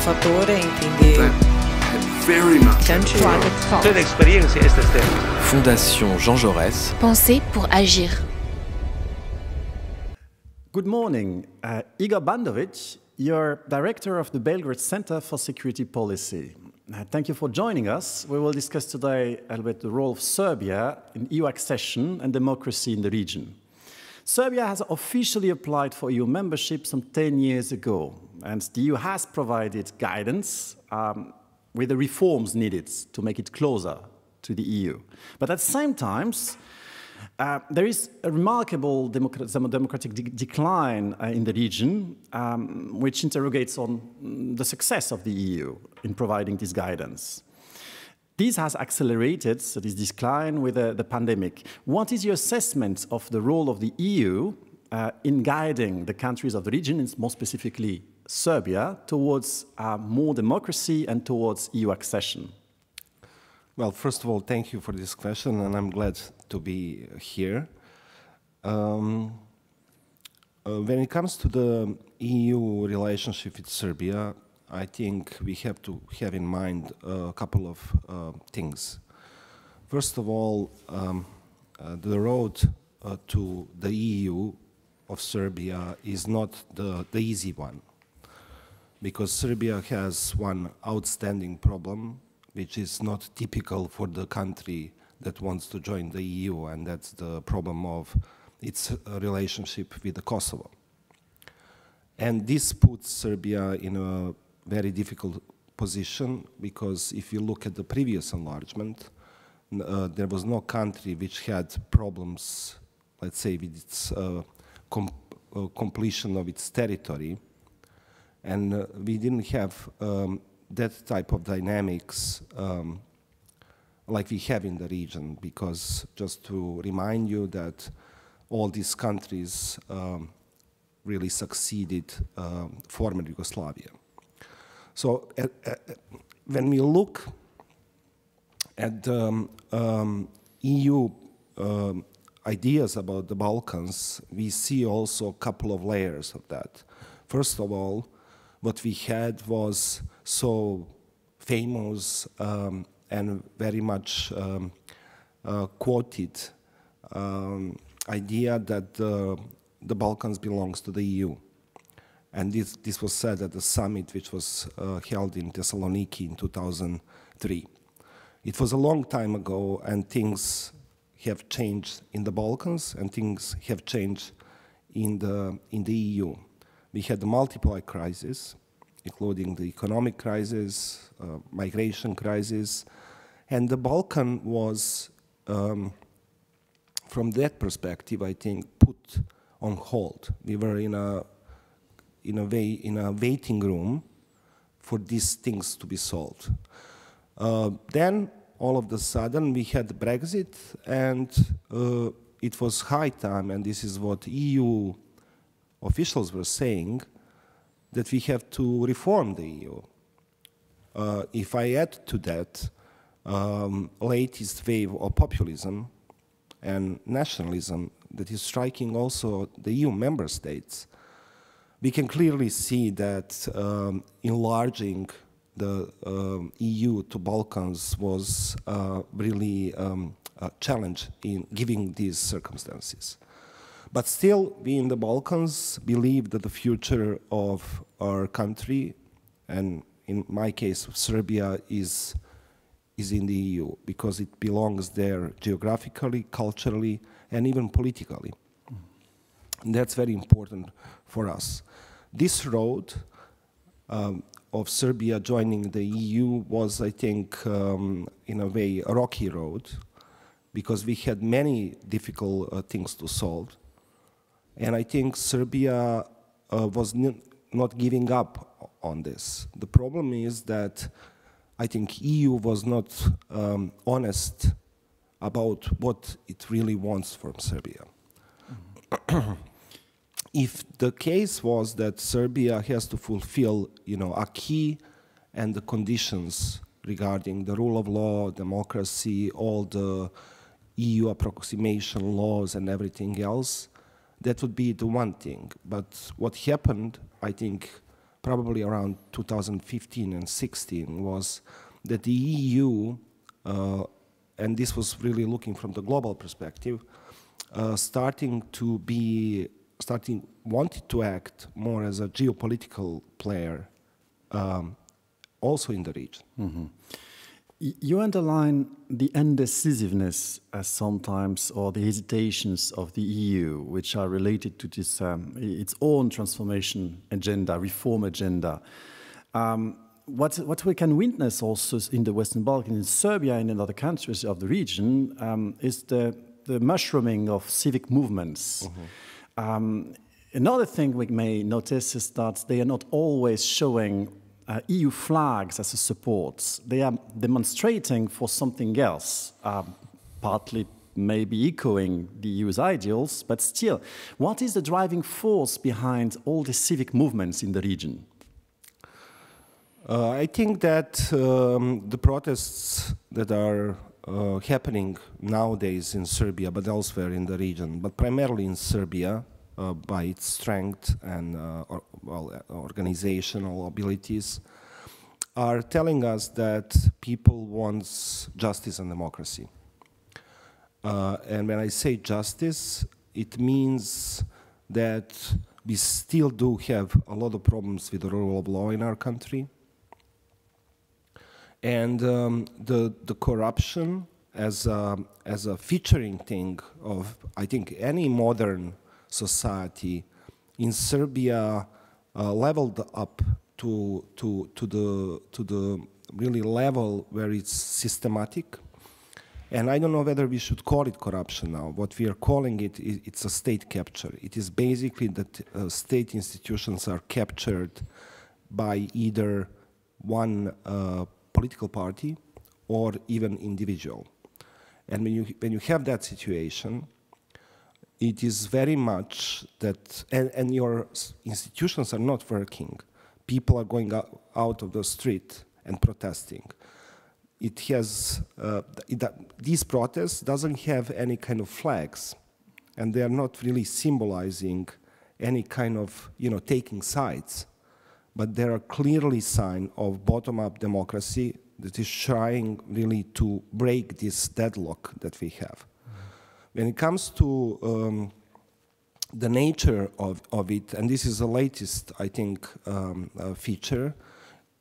fattore intende Toda experiência este tempo. Fondation Jean-Jaurès. Penser pour agir. Good morning. Igor Bandović, you're director of the Belgrade Centre for Security Policy. Thank you for joining us. We will discuss today about the role of Serbia in EU accession and democracy in the region. Serbia has officially applied for EU membership some 10 years ago, and the EU has provided guidance with the reforms needed to make it closer to the EU. But at the same time, there is a remarkable democratic decline in the region, which interrogates on the success of the EU in providing this guidance. This has accelerated, so this decline, with the pandemic. What is your assessment of the role of the EU in guiding the countries of the region, and more specifically Serbia, towards more democracy and towards EU accession? Well, first of all, thank you for this question, and I'm glad to be here. When it comes to the EU relationship with Serbia, I think we have to have in mind a couple of things. First of all, the road to the EU of Serbia is not the easy one, because Serbia has one outstanding problem, which is not typical for the country that wants to join the EU, and that's the problem of its relationship with the Kosovo. And this puts Serbia in a very difficult position, because if you look at the previous enlargement, there was no country which had problems, let's say, with its completion of its territory, and we didn't have that type of dynamics like we have in the region, because just to remind you that all these countries really succeeded former Yugoslavia. So when we look at EU ideas about the Balkans, we see also a couple of layers of that. First of all, what we had was so famous and very much quoted idea that the Balkans belongs to the EU. And this was said at the summit which was held in Thessaloniki in 2003. It was a long time ago, and things have changed in the Balkans, and things have changed in the EU. We had the multiple crises, including the economic crisis, migration crisis, and the Balkan was, from that perspective, I think, put on hold. We were in a waiting room for these things to be solved. Then, all of a sudden, we had Brexit, and it was high time, and this is what EU officials were saying, that we have to reform the EU. If I add to that latest wave of populism and nationalism that is striking also the EU member states, we can clearly see that enlarging the EU to Balkans was really a challenge in giving these circumstances. But still, we in the Balkans believe that the future of our country, and in my case, Serbia, is in the EU, because it belongs there geographically, culturally, and even politically. And that's very important for us. This road of Serbia joining the EU was, I think, in a way, a rocky road, because we had many difficult things to solve. And I think Serbia was not giving up on this. The problem is that I think EU was not honest about what it really wants from Serbia. If the case was that Serbia has to fulfill, acquis and the conditions regarding the rule of law, democracy, all the EU approximation laws and everything else, that would be the one thing. But what happened, I think, probably around 2015 and 16, was that the EU, and this was really looking from the global perspective, wanted to act more as a geopolitical player, also in the region. Mm-hmm. You underline the indecisiveness sometimes, or the hesitations of the EU, which are related to this its own transformation agenda, reform agenda. What we can witness also in the Western Balkans, in Serbia and in other countries of the region, is the mushrooming of civic movements. Mm-hmm. Another thing we may notice is that they are not always showing EU flags as a support. They are demonstrating for something else, partly maybe echoing the EU's ideals, but still, what is the driving force behind all the civic movements in the region? I think that the protests that are happening nowadays in Serbia, but elsewhere in the region, but primarily in Serbia, by its strength and organizational abilities, are telling us that people want justice and democracy. And when I say justice, it means that we still do have a lot of problems with the rule of law in our country. And the corruption as a featuring thing of, I think, any modern society in Serbia leveled up to the really level where it's systematic. And I don't know whether we should call it corruption now. What we are calling it, it's a state capture. It is basically that state institutions are captured by either one political party or even individual. And when you have that situation, it is very much that, and your institutions are not working. People are going out of the street and protesting. It has, these protests doesn't have any kind of flags, and they are not really symbolizing any kind of, taking sides. But they are clearly a sign of bottom-up democracy that is trying really to break this deadlock that we have. When it comes to the nature of it, and this is the latest, I think, feature,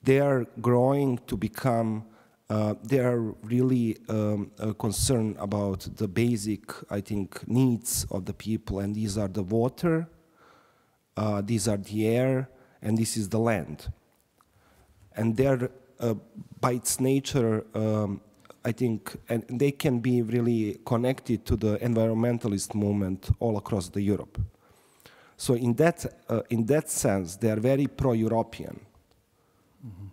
they are growing to become, they are really concerned about the basic, I think, needs of the people, and these are the water, these are the air, and this is the land. And they're, by its nature, I think, and they can be really connected to the environmentalist movement all across the Europe. So in that sense, they are very pro-European. Mm-hmm.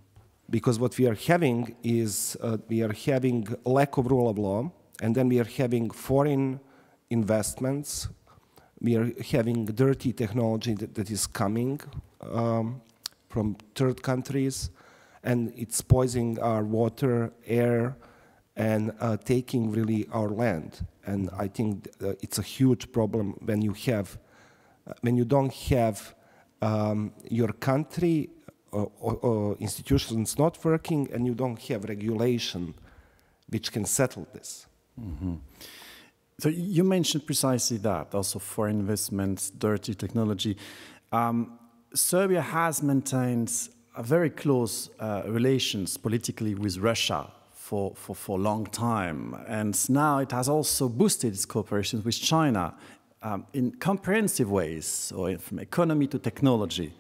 Because what we are having is, we are having a lack of rule of law, and then we are having foreign investments, we are having dirty technology that is coming from third countries, and it's poisoning our water, air, and taking really our land. And I think it's a huge problem when you have, when you don't have your country or institutions not working, and you don't have regulation which can settle this. Mm-hmm. So you mentioned precisely that, also foreign investments, dirty technology. Serbia has maintained a very close relations politically with Russia for a long time. And now it has also boosted its cooperation with China in comprehensive ways, so from economy to technology.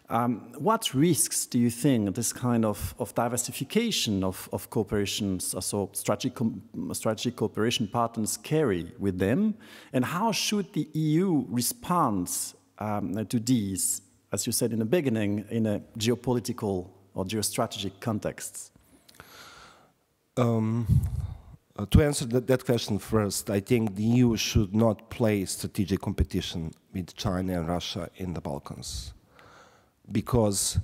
What risks do you think this kind of diversification of cooperations, so strategic cooperation partners carry with them? And how should the EU respond to these, as you said in the beginning, in a geopolitical or geostrategic context? To answer that question first, I think the EU should not play strategic competition with China and Russia in the Balkans. Because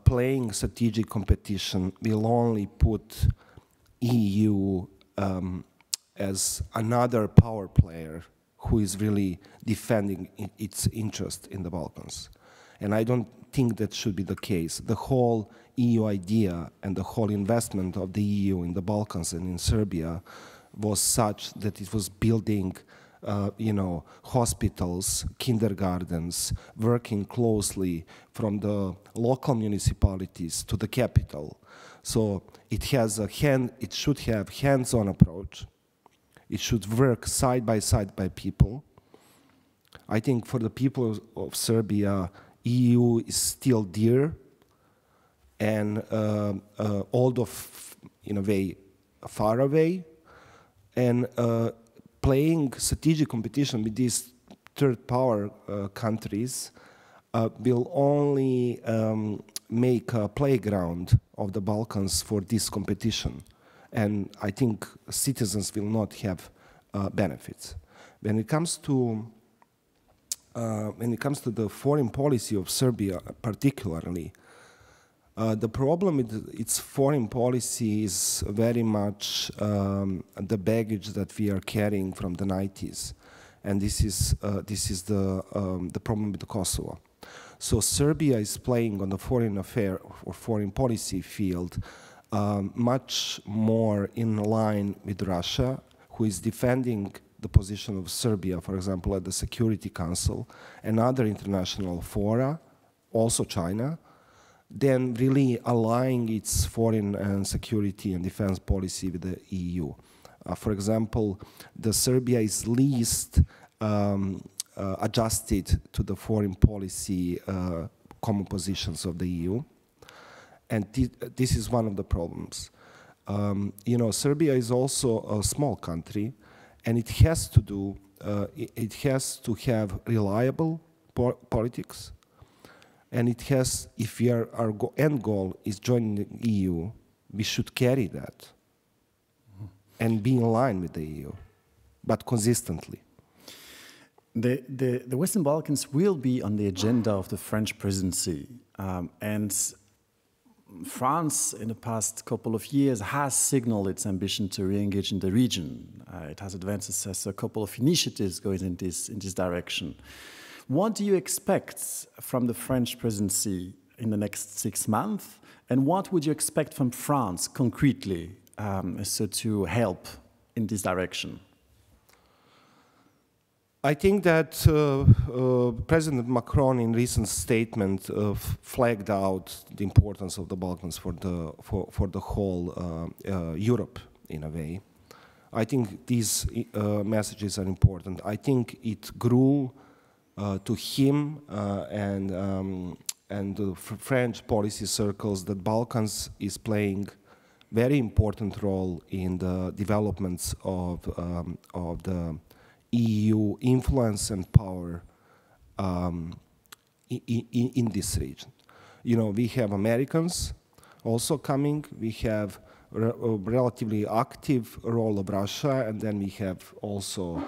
playing strategic competition will only put EU as another power player who is really defending its interest in the Balkans. And I don't think that should be the case. The whole EU idea and the whole investment of the EU in the Balkans and in Serbia was such that it was building hospitals, kindergartens, working closely from the local municipalities to the capital. So it should have hands-on approach. It should work side by people. I think for the people of Serbia, EU is still dear, and although in a way far away, and playing strategic competition with these third power countries will only make a playground of the Balkans for this competition. And I think citizens will not have benefits. When it comes to the foreign policy of Serbia, particularly, the problem with its foreign policy is very much the baggage that we are carrying from the 90s, and this is the problem with Kosovo. So Serbia is playing on the foreign affair or foreign policy field much more in line with Russia, who is defending the position of Serbia, for example, at the Security Council and other international fora, also China, then really aligning its foreign and security and defense policy with the EU. For example, the Serbia is least adjusted to the foreign policy common positions of the EU, and this is one of the problems. Serbia is also a small country, and it has to have reliable politics. And it has, if our end goal is joining the EU, we should carry that and be in line with the EU, but consistently. The Western Balkans will be on the agenda of the French presidency. And France, in the past couple of years, has signaled its ambition to re-engage in the region. It has advanced a couple of initiatives going in this direction. What do you expect from the French presidency in the next 6 months? And what would you expect from France concretely to help in this direction? I think that President Macron in recent statement flagged out the importance of the Balkans for the whole Europe in a way. I think these messages are important. I think it grew to him and the French policy circles that Balkans is playing very important role in the developments of the EU influence and power in this region. We have Americans also coming. We have a relatively active role of Russia, and then we have also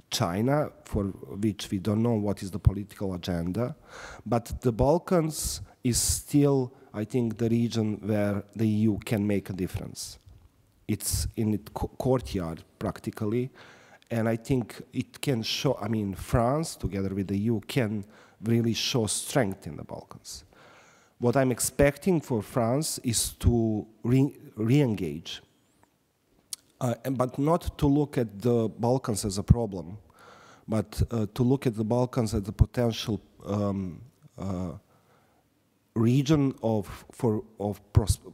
China, for which we don't know what is the political agenda. But the Balkans is still, I think, the region where the EU can make a difference. It's in its courtyard, practically. And I think it can show, France, together with the EU, can really show strength in the Balkans. What I'm expecting for France is to re-engage, but not to look at the Balkans as a problem, but to look at the Balkans as a potential region of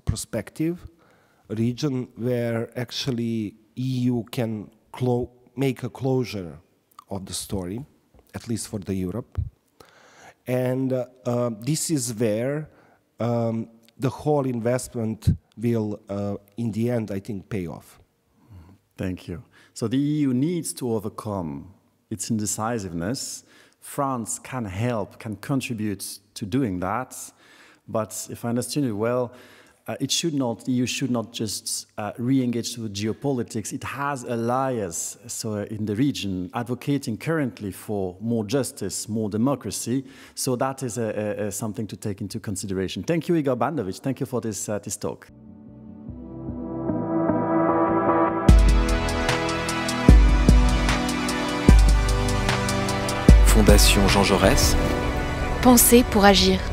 perspective, a region where actually EU can make a closure of the story, at least for the Europe. And this is where the whole investment will, in the end, I think, pay off. Thank you. So the EU needs to overcome its indecisiveness. France can help, can contribute to doing that. But if I understand it well, the EU should not just re-engage to geopolitics. It has allies in the region advocating currently for more justice, more democracy. So that is something to take into consideration. Thank you, Igor Bandović. Thank you for this talk. Fondation Jean-Jaurès, penser pour agir.